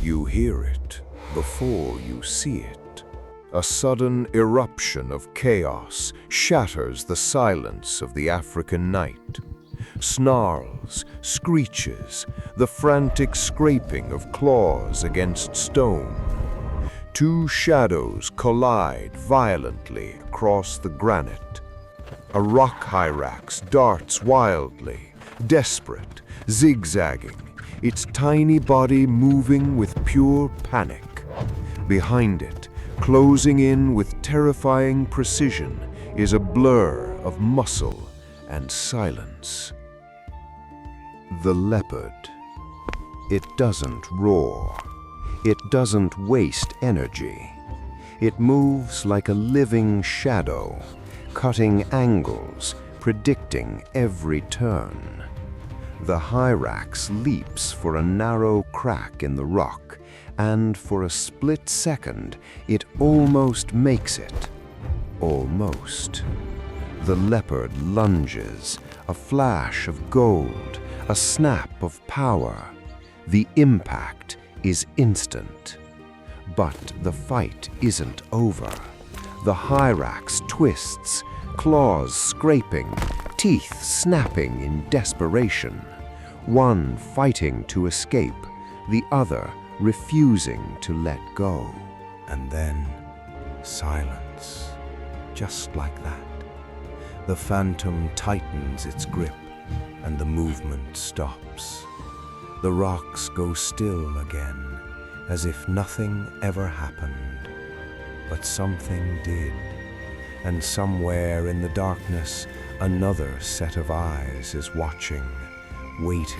You hear it before you see it. A sudden eruption of chaos shatters the silence of the African night. Snarls, screeches, the frantic scraping of claws against stone. Two shadows collide violently across the granite. A rock hyrax darts wildly, desperate, zigzagging, its tiny body moving with pure panic. Behind it, closing in with terrifying precision, is a blur of muscle and silence. The leopard. It doesn't roar. It doesn't waste energy. It moves like a living shadow, cutting angles, predicting every turn. The hyrax leaps for a narrow crack in the rock, and for a split second, it almost makes it. Almost. The leopard lunges, a flash of gold, a snap of power. The impact is instant. But the fight isn't over. The hyrax twists, claws scraping, teeth snapping in desperation. One fighting to escape, the other refusing to let go. And then silence, just like that. The phantom tightens its grip, and the movement stops. The rocks go still again, as if nothing ever happened. But something did, and somewhere in the darkness, another set of eyes is watching, waiting,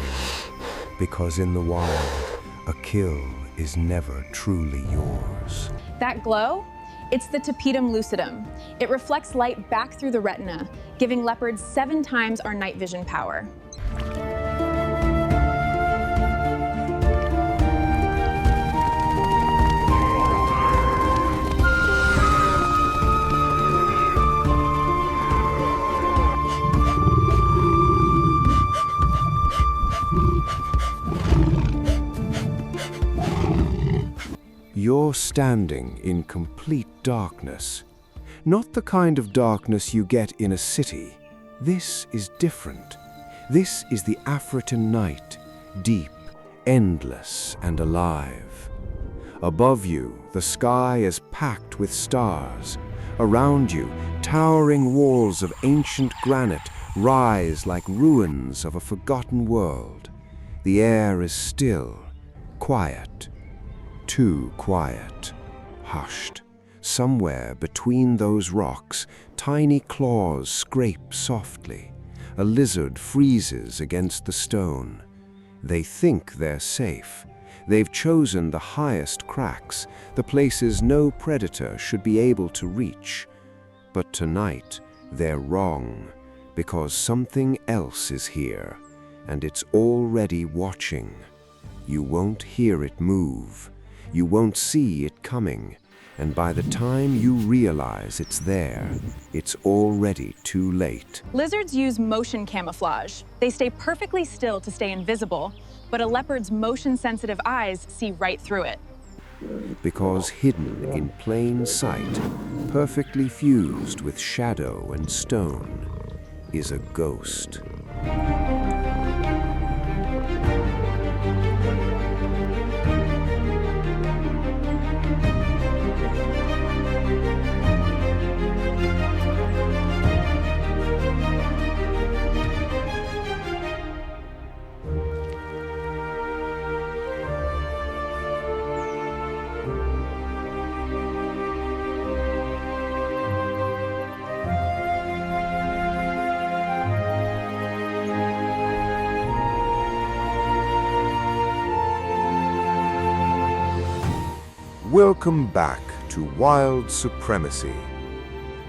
because in the wild, a kill is never truly yours. That glow? It's the tapetum lucidum. It reflects light back through the retina, giving leopards 7 times our night vision power. You're standing in complete darkness. Not the kind of darkness you get in a city. This is different. This is the African night, deep, endless, and alive. Above you, the sky is packed with stars. Around you, towering walls of ancient granite rise like ruins of a forgotten world. The air is still, quiet. Too quiet, hushed. Somewhere between those rocks, tiny claws scrape softly. A lizard freezes against the stone. They think they're safe. They've chosen the highest cracks, the places no predator should be able to reach. But tonight, they're wrong, because something else is here, and it's already watching. You won't hear it move. You won't see it coming, and by the time you realize it's there, it's already too late. Lizards use motion camouflage. They stay perfectly still to stay invisible, but a leopard's motion-sensitive eyes see right through it. Because hidden in plain sight, perfectly fused with shadow and stone, is a ghost. Welcome back to Wild Supremacy.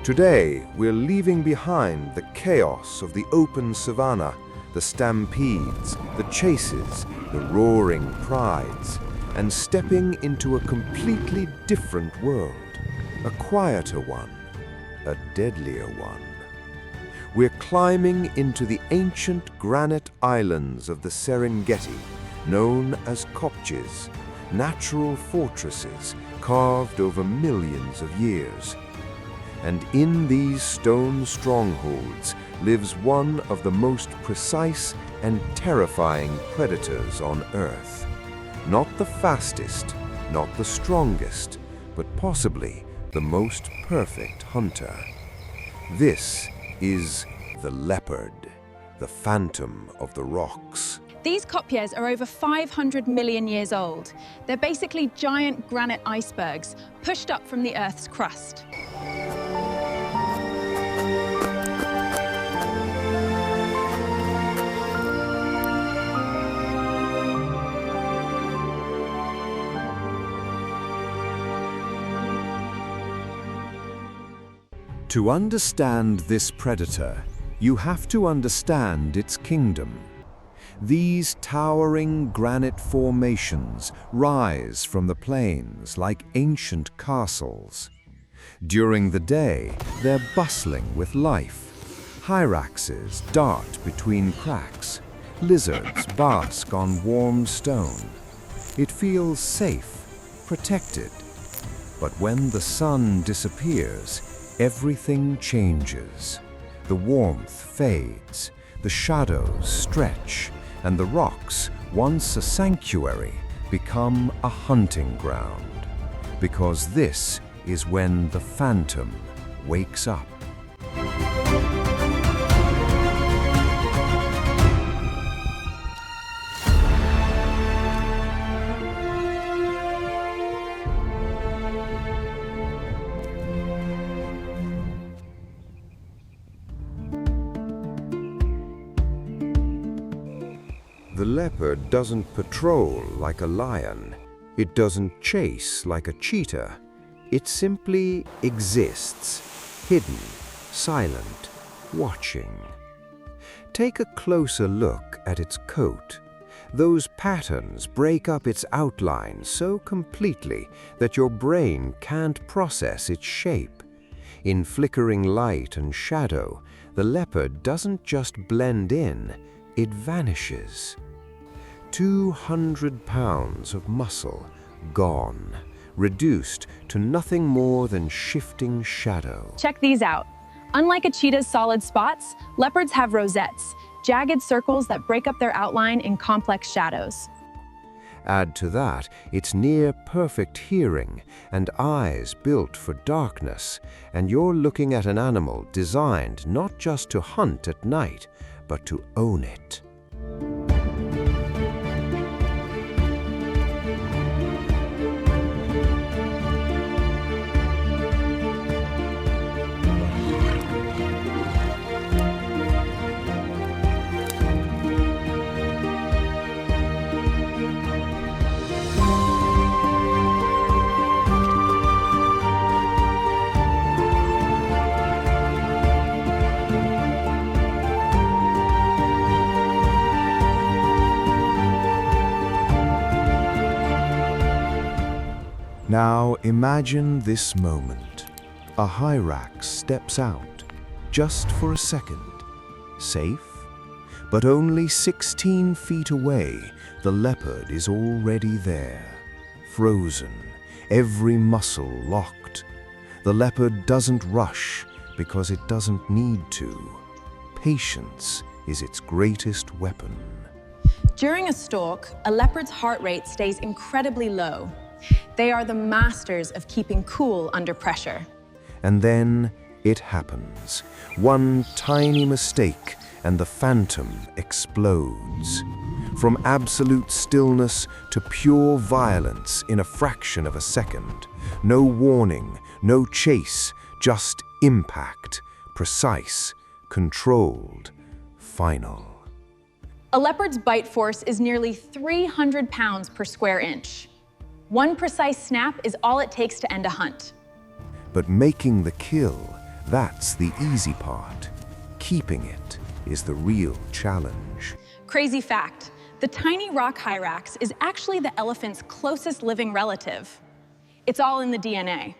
Today, we're leaving behind the chaos of the open savannah, the stampedes, the chases, the roaring prides, and stepping into a completely different world, a quieter one, a deadlier one. We're climbing into the ancient granite islands of the Serengeti, known as Kopjes, natural fortresses carved over millions of years. And in these stone strongholds lives one of the most precise and terrifying predators on Earth. Not the fastest, not the strongest, but possibly the most perfect hunter. This is the leopard, the phantom of the rocks. These Kopjes are over 500 million years old. They're basically giant granite icebergs pushed up from the Earth's crust. To understand this predator, you have to understand its kingdom. These towering granite formations rise from the plains like ancient castles. During the day, they're bustling with life. Hyraxes dart between cracks. Lizards bask on warm stone. It feels safe, protected. But when the sun disappears, everything changes. The warmth fades, the shadows stretch, and the rocks, once a sanctuary, become a hunting ground. Because this is when the phantom wakes up. The leopard doesn't patrol like a lion. It doesn't chase like a cheetah. It simply exists, hidden, silent, watching. Take a closer look at its coat. Those patterns break up its outline so completely that your brain can't process its shape. In flickering light and shadow, the leopard doesn't just blend in, it vanishes. 200 pounds of muscle gone, reduced to nothing more than shifting shadow. Check these out. Unlike a cheetah's solid spots, leopards have rosettes, jagged circles that break up their outline in complex shadows. Add to that its near-perfect hearing and eyes built for darkness, and you're looking at an animal designed not just to hunt at night, but to own it. Now imagine this moment. A HYRAX steps out, just for a second. Safe? But only 16 feet away, the leopard is already there. Frozen, every muscle locked. The leopard doesn't rush because it doesn't need to. Patience is its greatest weapon. During a stalk, a leopard's heart rate stays incredibly low. They are the masters of keeping cool under pressure. And then it happens. One tiny mistake and the phantom explodes. From absolute stillness to pure violence in a fraction of a second. No warning, no chase, just impact. Precise, controlled, final. A leopard's bite force is nearly 300 pounds per square inch. One precise snap is all it takes to end a hunt. But making the kill, that's the easy part. Keeping it is the real challenge. Crazy fact, the tiny rock hyrax is actually the elephant's closest living relative. It's all in the DNA.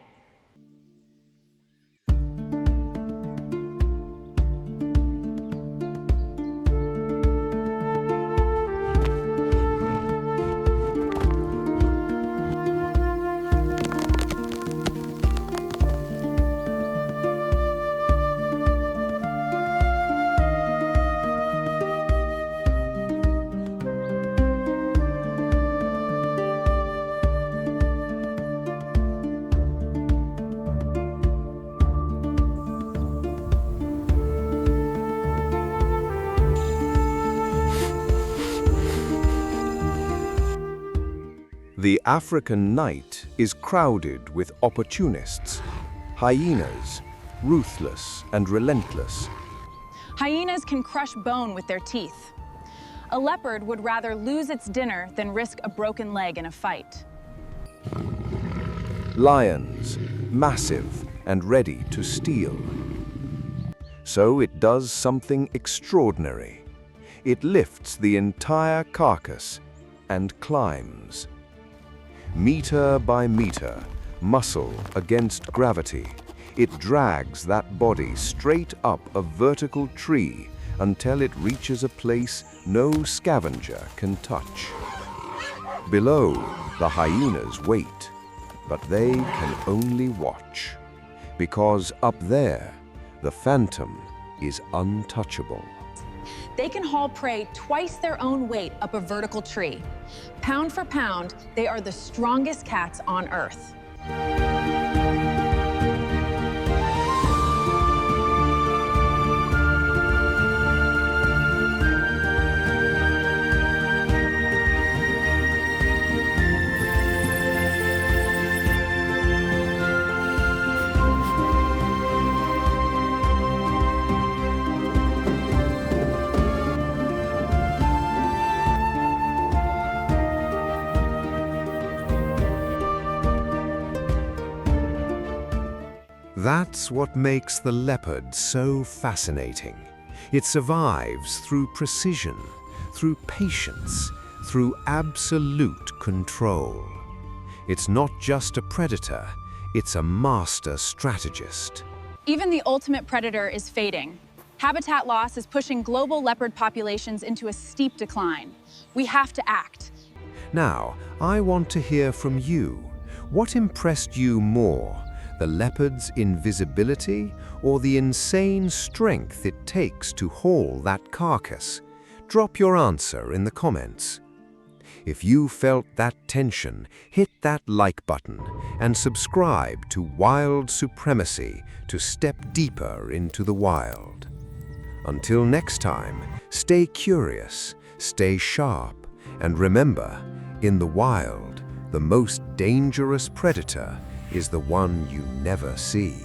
The African night is crowded with opportunists, hyenas, ruthless and relentless. Hyenas can crush bone with their teeth. A leopard would rather lose its dinner than risk a broken leg in a fight. Lions, massive and ready to steal. So it does something extraordinary. It lifts the entire carcass and climbs. Meter by meter, muscle against gravity, it drags that body straight up a vertical tree until it reaches a place no scavenger can touch. Below, the hyenas wait, but they can only watch, because up there, the phantom is untouchable. They can haul prey twice their own weight up a vertical tree. Pound for pound, they are the strongest cats on Earth. That's what makes the leopard so fascinating. It survives through precision, through patience, through absolute control. It's not just a predator, it's a master strategist. Even the ultimate predator is fading. Habitat loss is pushing global leopard populations into a steep decline. We have to act. Now, I want to hear from you. What impressed you more? The leopard's invisibility or the insane strength it takes to haul that carcass? Drop your answer in the comments. If you felt that tension, hit that like button and subscribe to Wild Supremacy to step deeper into the wild. Until next time, stay curious, stay sharp, and remember, in the wild, the most dangerous predator is the one you never see.